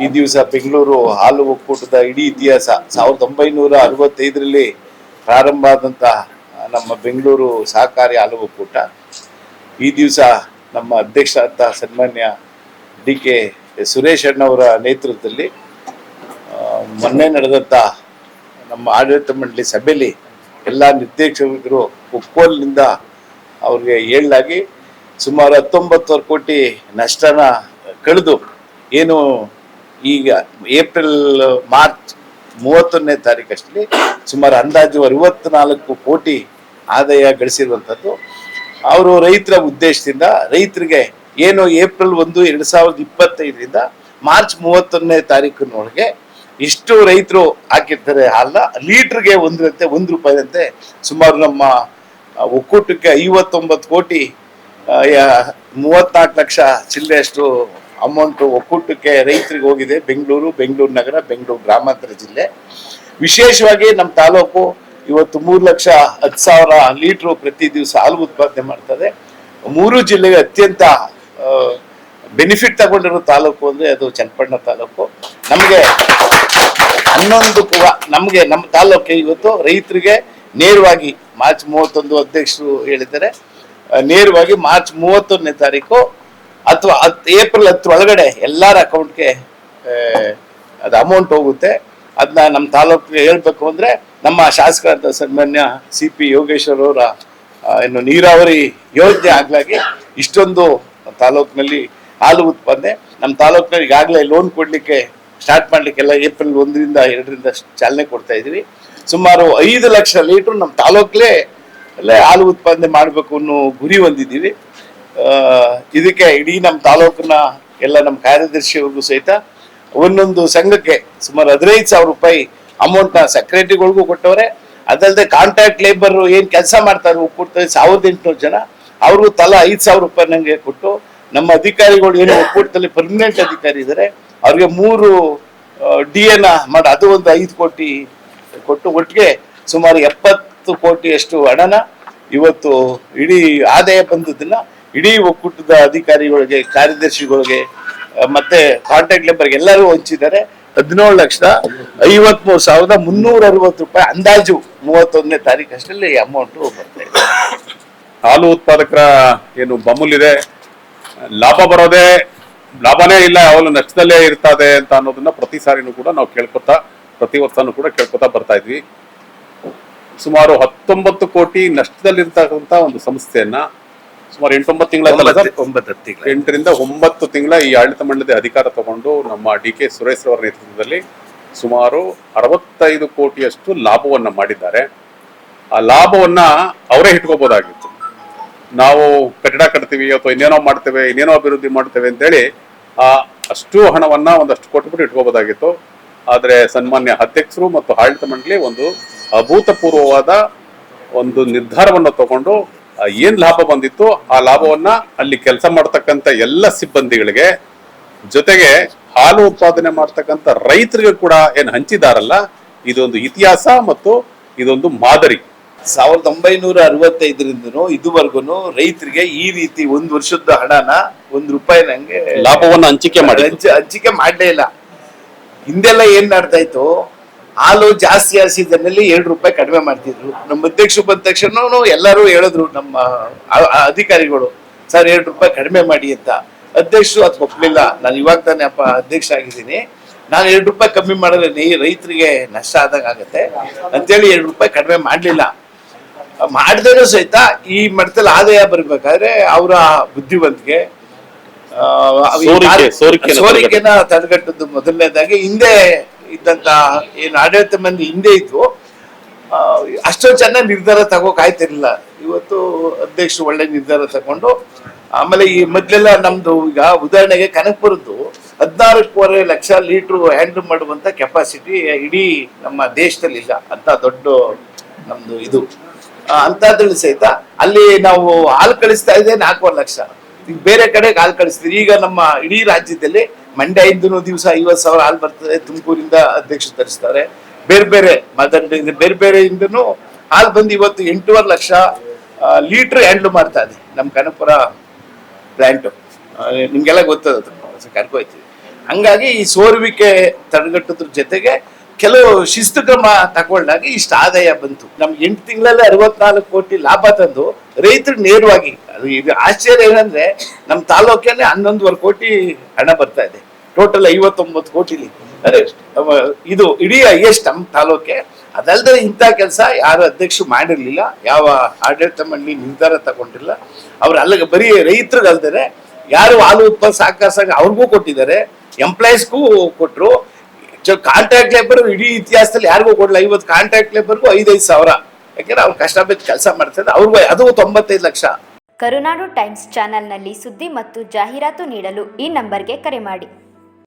ಈ ದಿವಸ ಬೆಂಗಳೂರು ಹಾಲು ಒಕ್ಕೂಟದ ಇಡೀ ಇತಿಹಾಸ 1965ರಲ್ಲಿ ಪ್ರಾರಂಭ ಆದಂತಹ ನಮ್ಮ ಬೆಂಗಳೂರು ಸಹಕಾರಿ ಹಾಲು ಒಕ್ಕೂಟ ಈ ದಿವಸ ನಮ್ಮ ಅಧ್ಯಕ್ಷರಾದ ಸನ್ಮಾನ್ಯ ಡಿ.ಕೆ. ಸುರೇಶ್ ಅಣ್ಣವರ ನೇತೃತ್ವದಲ್ಲಿ ಮೊನ್ನೆ ನಡೆದಂಥ ನಮ್ಮ ಆಡಳಿತ ಮಂಡಳಿ ಸಭೆಯಲ್ಲಿ ಎಲ್ಲ ನಿರ್ದೇಶಕರು ಒಕ್ಕೋಲಿನಿಂದ ಅವ್ರಿಗೆ ಹೇಳಲಾಗಿ ಸುಮಾರು 19 ಕೋಟಿ ನಷ್ಟನ ಕಳೆದು ಏನು ಈಗ ಮಾರ್ಚ್ 31ನೇ ತಾರೀಕಷ್ಟಲ್ಲಿ ಸುಮಾರು ಅಂದಾಜು 64 ಕೋಟಿ ಆದಾಯ ಗಳಿಸಿರುವಂಥದ್ದು. ಅವರು ರೈತರ ಉದ್ದೇಶದಿಂದ ರೈತರಿಗೆ ಏನು ಏಪ್ರಿಲ್ 1, 2025ರಿಂದ ಮಾರ್ಚ್ 31ನೇ ತಾರೀಕಿನೊಳಗೆ ಇಷ್ಟು ರೈತರು ಹಾಕಿರ್ತಾರೆ ಹಾಲನ್ನ ಲೀಟ್ರಿಗೆ ಒಂದು ರೂಪಾಯಿದಂತೆ ಸುಮಾರು ನಮ್ಮ ಒಕ್ಕೂಟಕ್ಕೆ 59 ಕೋಟಿ 34 ಲಕ್ಷ ಚಿಲ್ಲರೆಯಷ್ಟು ಅಮೌಂಟ್ ಒಕ್ಕೂಟಕ್ಕೆ ರೈತರಿಗೆ ಹೋಗಿದೆ. ಬೆಂಗಳೂರು ನಗರ, ಬೆಂಗಳೂರು ಗ್ರಾಮಾಂತರ ಜಿಲ್ಲೆ. ವಿಶೇಷವಾಗಿ ನಮ್ಮ ತಾಲೂಕು ಇವತ್ತು 3,10,000 ಲೀಟ್ರು ಪ್ರತಿ ದಿವಸ ಹಾಲು ಉತ್ಪಾದನೆ ಮಾಡ್ತದೆ. 3 ಜಿಲ್ಲೆಗೆ ಅತ್ಯಂತ ಬೆನಿಫಿಟ್ ತಗೊಂಡಿರೋ ತಾಲೂಕು ಅಂದ್ರೆ ಅದು ಚನ್ನಪಟ್ಟಣ ತಾಲೂಕು. ನಮಗೆ 11 ನಮಗೆ ನಮ್ಮ ತಾಲೂಕಿಗೆ ಇವತ್ತು ರೈತರಿಗೆ ನೇರವಾಗಿ ಮಾರ್ಚ್ 31 ಅಧ್ಯಕ್ಷರು ಹೇಳಿದ್ದಾರೆ, ನೇರವಾಗಿ ಮಾರ್ಚ್ 31ನೇ ತಾರೀಕು ಅಥವಾ ಏಪ್ರಿಲ್ 10 ಒಳಗಡೆ ಎಲ್ಲರ ಅಕೌಂಟ್ಗೆ ಅದು ಅಮೌಂಟ್ ಹೋಗುತ್ತೆ. ಅದನ್ನ ನಮ್ಮ ತಾಲೂಕಿಗೆ ಹೇಳ್ಬೇಕು ಅಂದ್ರೆ ನಮ್ಮ ಶಾಸಕರಾದ ಸನ್ಮಾನ್ಯ CP ಯೋಗೇಶ್ವರ್ ಅವರ ಏನು ನೀರಾವರಿ ಯೋಜನೆ ಆಗ್ಲಾಗಿ ಇಷ್ಟೊಂದು ತಾಲೂಕಿನಲ್ಲಿ ಹಾಲು ಉತ್ಪಾದನೆ ನಮ್ಮ ತಾಲೂಕಿನಲ್ಲಿ ಈಗಾಗಲೇ ಲೋನ್ ಕೊಡ್ಲಿಕ್ಕೆ ಸ್ಟಾರ್ಟ್ ಮಾಡ್ಲಿಕ್ಕೆಲ್ಲ ಏಪ್ರಿಲ್ 1ರಿಂದ 2ರಿಂದ ಚಾಲನೆ ಕೊಡ್ತಾ ಇದೀವಿ. ಸುಮಾರು 5 ಲಕ್ಷ ಲೀಟರ್ ನಮ್ಮ ತಾಲೂಕಲ್ಲೇ ಹಾಲು ಉತ್ಪಾದನೆ ಮಾಡಬೇಕು ಅನ್ನೋ ಗುರಿ ಹೊಂದಿದ್ದೀವಿ. ಇದಕ್ಕೆ ಇಡೀ ನಮ್ಮ ತಾಲೂಕಿನ ಎಲ್ಲ ನಮ್ಮ ಕಾರ್ಯದರ್ಶಿಯವ್ರಿಗೂ ಸಹಿತ ಒಂದೊಂದು ಸಂಘಕ್ಕೆ ಸುಮಾರು 15,000 ರೂಪಾಯಿ ಅಮೌಂಟ್ ನ ಸೆಕ್ರೆಟರಿಗಳಿಗೂ ಕೊಟ್ಟವ್ರೆ. ಅದಲ್ಲದೆ ಕಾಂಟ್ರಾಕ್ಟ್ ಲೇಬರ್ ಏನ್ ಕೆಲಸ ಮಾಡ್ತಾರೆ ಒಕ್ಕೂಟದಲ್ಲಿ 1,800 ಜನ, ಅವ್ರಿಗೂ ತಲಾ 5,000 ರೂಪಾಯಿ ನಂಗೆ ಕೊಟ್ಟು, ನಮ್ಮ ಅಧಿಕಾರಿಗಳು ಏನು ಒಕ್ಕೂಟದಲ್ಲಿ ಪರ್ಮನೆಂಟ್ ಅಧಿಕಾರಿ ಇದ್ದಾರೆ ಅವ್ರಿಗೆ 3 DA ಮಾಡಿ ಅದು ಒಂದು 5 ಕೋಟಿ ಕೊಟ್ಟು ಒಟ್ಟಿಗೆ ಸುಮಾರು 70 ಕೋಟಿಯಷ್ಟು ಹಣನ ಇವತ್ತು ಇಡೀ ಆದಾಯ ಬಂದದನ್ನ ಇಡೀ ಒಕ್ಕೂಟದ ಅಧಿಕಾರಿಗಳಿಗೆ, ಕಾರ್ಯದರ್ಶಿಗಳಿಗೆ ಮತ್ತೆ ಕಾಂಟ್ರಾಕ್ಟ್ ಲೇಬರ್ಗೆ ಎಲ್ಲರೂ ಹಂಚಿದ್ದಾರೆ. 17,53,360 ರೂಪಾಯಿ ಅಂದಾಜು 31ನೇ ತಾರೀಕು ಅಷ್ಟರಲ್ಲಿ ಅಮೌಂಟ್ ಬರ್ತಾ ಇದೆ. ಹಾಲು ಉತ್ಪಾದಕರ ಏನು ಬಮೂಲಿದೆ, ಲಾಭನೇ ಇಲ್ಲ, ಯಾವಾಗಲೂ ನಷ್ಟದಲ್ಲೇ ಇರ್ತದೆ ಅಂತ ಅನ್ನೋದನ್ನ ಪ್ರತಿ ಸಾರಿನೂ ಕೂಡ ನಾವು ಪ್ರತಿ ವರ್ಷನೂ ಕೂಡ ಕೇಳ್ಕೊತಾ ಬರ್ತಾ ಇದ್ವಿ. ಸುಮಾರು 19 ಕೋಟಿ ನಷ್ಟದಲ್ಲಿರ್ತಕ್ಕಂಥ ಒಂದು ಸಂಸ್ಥೆಯನ್ನ ಸುಮಾರು 8-9 ತಿಂಗಳ 8ರಿಂದ 9 ತಿಂಗಳ ಈ ಆಡಳಿತ ಮಂಡಳಿ ಅಧಿಕಾರ ತಗೊಂಡು ನಮ್ಮ ಡಿ.ಕೆ. ಸುರೇಶ್ ಅವರ ನೇತೃತ್ವದಲ್ಲಿ ಸುಮಾರು 65 ಕೋಟಿಯಷ್ಟು ಲಾಭವನ್ನ ಮಾಡಿದ್ದಾರೆ. ಆ ಲಾಭವನ್ನ ಅವರೇ ಇಟ್ಕೋಬಹುದಾಗಿತ್ತು. ನಾವು ಕಟ್ಟಡ ಕಟ್ತೀವಿ ಅಥವಾ ಇನ್ನೇನೋ ಮಾಡ್ತೇವೆ, ಇನ್ನೇನೋ ಅಭಿವೃದ್ಧಿ ಮಾಡ್ತೇವೆ ಅಂತೇಳಿ ಅಷ್ಟು ಹಣವನ್ನ ಒಂದಷ್ಟು ಕೊಟ್ಬಿಟ್ಟು ಇಟ್ಕೋಬಹುದಾಗಿತ್ತು. ಆದ್ರೆ ಸನ್ಮಾನ್ಯ ಅಧ್ಯಕ್ಷರು ಮತ್ತು ಆಡಳಿತ ಮಂಡಳಿ ಒಂದು ಅಭೂತಪೂರ್ವವಾದ ಒಂದು ನಿರ್ಧಾರವನ್ನು ತಗೊಂಡು ಏನ್ ಲಾಭ ಬಂದಿತ್ತು ಆ ಲಾಭವನ್ನ ಅಲ್ಲಿ ಕೆಲಸ ಮಾಡ್ತಕ್ಕಂಥ ಎಲ್ಲ ಸಿಬ್ಬಂದಿಗಳಿಗೆ ಜೊತೆಗೆ ಹಾಲು ಉತ್ಪಾದನೆ ಮಾಡ್ತಕ್ಕಂಥ ರೈತರಿಗೆ ಕೂಡ ಏನ್ ಹಂಚಿದಾರಲ್ಲ, ಇದೊಂದು ಇತಿಹಾಸ ಮತ್ತು ಇದೊಂದು ಮಾದರಿ. 1965ರಿಂದನೂ ಇದುವರೆಗೂ ರೈತರಿಗೆ ಈ ರೀತಿ 1 ವರ್ಷದ ಹಣನ 1 ರೂಪಾಯಿ ನಂಗೆ ಲಾಭವನ್ನ ಹಂಚಿಕೆ ಮಾಡ್ಲೇ ಇಲ್ಲ. ಹಿಂದೆಲ್ಲ ಏನ್ ಮಾಡ್ತಾ ಇತ್ತು, ಹಾಲು ಜಾಸ್ತಿ ಹಸಿದಲ್ಲಿ 2 ರೂಪಾಯಿ ಕಡಿಮೆ ಮಾಡ್ತಿದ್ರು. ನಮ್ಮ ಅಧ್ಯಕ್ಷರು ಬಂದ ತಕ್ಷಣ ಎಲ್ಲರೂ ಹೇಳಿದ್ರು, ನಮ್ಮ ಅಧಿಕಾರಿಗಳು, ಸರ್ 2 ರೂಪಾಯಿ ಕಡಿಮೆ ಮಾಡಿ ಅಂತ. ಅಧ್ಯಕ್ಷರು ಅದು ಒಪ್ಪಲಿಲ್ಲ. ನಾನು ಇವಾಗ ತಾನೇ ಅಧ್ಯಕ್ಷ ಆಗಿದ್ದೀನಿ, ನಾನು 2 ರೂಪಾಯಿ ಕಮ್ಮಿ ಮಾಡಿದ್ರೆ ರೈತರಿಗೆ ನಷ್ಟ ಆದಂಗ ಆಗತ್ತೆ ಅಂತೇಳಿ 2 ರೂಪಾಯಿ ಕಡಿಮೆ ಮಾಡ್ಲಿಲ್ಲ. ಮಾಡಿದ್ರು ಸಹಿತ ಈ ಮಟ್ಟದಲ್ಲಿ ಆದಾಯ ಬರ್ಬೇಕಾದ್ರೆ ಅವರ ಬುದ್ಧಿವಂತಿಕೆ, ಸೋರಿಕೆನ ತಡೆಗಟ್ಟದ್ದು ಮೊದಲನೇದಾಗಿ. ಹಿಂದೆ ಇದ್ದಂತ ಏನು ಆಡಳಿತ ಮಂದಿ ಹಿಂದೆ ಇದ್ವು, ಅಷ್ಟೊಂದು ಚೆನ್ನಾಗಿ ನಿರ್ಧಾರ ತಗೋಕ್ ಆಯ್ತಿರ್ಲಿಲ್ಲ. ಇವತ್ತು ಅಧ್ಯಕ್ಷರು ಒಳ್ಳೆ ನಿರ್ಧಾರ ತಗೊಂಡು, ಆಮೇಲೆ ಈ ಮೊದ್ಲೆಲ್ಲ ನಮ್ದು ಈಗ ಉದಾಹರಣೆಗೆ ಕನಕಪುರದ್ದು 14.25 ಲಕ್ಷ ಲೀಟರ್ ಹ್ಯಾಂಡಲ್ ಮಾಡುವಂತ ಕೆಪಾಸಿಟಿ ಇಡೀ ನಮ್ಮ ದೇಶದಲ್ಲಿ ಇಲ್ಲ. ಅಂತ ದೊಡ್ಡ ನಮ್ದು ಇದು ಅಂತದ್ರಲ್ಲಿ ಸಹಿತ ಅಲ್ಲಿ ನಾವು ಹಾಲು ಕಳಿಸ್ತಾ ಇದೆ 4.5 ಲಕ್ಷ. ಈಗ ಬೇರೆ ಕಡೆಗೆ ಹಾಲು ಕಳಿಸ್ತೀವಿ. ಈಗ ನಮ್ಮ ಇಡೀ ರಾಜ್ಯದಲ್ಲಿ ಮಂಡ್ಯದಿಂದನೂ ದಿವಸ 50,000 ಹಾಲು ಬರ್ತದೆ, ತುಮಕೂರಿಂದ ಅಧ್ಯಕ್ಷರು ತರಿಸ್ತಾರೆ, ಬೇರೆ ಬೇರೆ ಇಂದನೂ ಹಾಲು ಬಂದು ಇವತ್ತು 8.5 ಲಕ್ಷ ಲೀಟರ್ ಹ್ಯಾಂಡ್ಲ್ ಮಾಡ್ತಾ ಇದೆ ನಮ್ಮ ಕನಕಪುರ ಪ್ಲಾಂಟ್. ನಿಮ್ಗೆಲ್ಲ ಗೊತ್ತದ, ಕರ್ಕೋಯ್ತೀವಿ. ಹಂಗಾಗಿ ಈ ಸೋರುವಿಕೆ ತಡೆಗಟ್ಟೋದ್ರ ಜೊತೆಗೆ ಕೆಲವು ಶಿಸ್ತು ಕ್ರಮ ತಗೊಂಡಾಗ ಇಷ್ಟು ಆದಾಯ ಬಂತು. ನಮ್ಗೆ 8 ತಿಂಗಳಲ್ಲಿ 64 ಕೋಟಿ ಲಾಭ ತಂದು ರೈತರಿಗೆ ನೇರವಾಗಿ, ಅದು ಇದು ಆಶ್ಚರ್ಯ ಏನಂದ್ರೆ ನಮ್ಮ ತಾಲೂಕೇನೆ 11.25 ಕೋಟಿ ಹಣ ಬರ್ತಾ ಇದೆ, ಟೋಟಲ್ 59 ಕೋಟಿಲಿ. ಅದೇ ಇದು ಇಡೀ ಹೈಯೆಸ್ಟ್ ನಮ್ಮ ತಾಲೂಕೆ. ಅದಲ್ಲದೆ ಇಂಥ ಕೆಲಸ ಯಾರು ಅಧ್ಯಕ್ಷರು ಮಾಡಿರ್ಲಿಲ್ಲ, ಯಾವ ಆಡಳಿತ ಮಂಡಳಿ ನಿರ್ಧಾರ ತಗೊಂಡಿಲ್ಲ. ಅವ್ರು ಅಲ್ಲಿಗೆ ಬರೀ ರೈತರಿಗೆ ಅಲ್ದೇ ಯಾರು ಹಾಲು ಉತ್ಪಾದಕ ಸಹಕಾರ ಸಂಘ ಅವ್ರಿಗೂ ಕೊಟ್ಟಿದ್ದಾರೆ, ಎಂಪ್ಲಾಯೀಸ್ಗೂ ಕೊಟ್ಟರು. ಕಾಂಟ್ರಾಕ್ಟ್ ಲೇಬರ್ ಇಡೀ ಇತಿಹಾಸದಲ್ಲಿ ಯಾರಿಗೂ ಕೊಡಲ್ಲ. ಇವತ್ತು ಕಾಂಟ್ರಾಕ್ಟ್ ಲೇಬರ್ಗೂ 5,000 ಸಾವಿರ, ಯಾಕೆಂದ್ರೆ ಅವ್ರು ಕಷ್ಟಪಟ್ಟು ಕೆಲಸ ಮಾಡ್ತಾರೆ, ಅವ್ರಿಗೂ ಅದು 95 ಲಕ್ಷ. ಕರುನಾಡು ಟೈಮ್ಸ್ ಚಾನೆಲ್ನಲ್ಲಿ ಸುದ್ದಿ ಮತ್ತು ಜಾಹೀರಾತು ನೀಡಲು ಈ ನಂಬರ್ಗೆ ಕರೆ ಮಾಡಿ.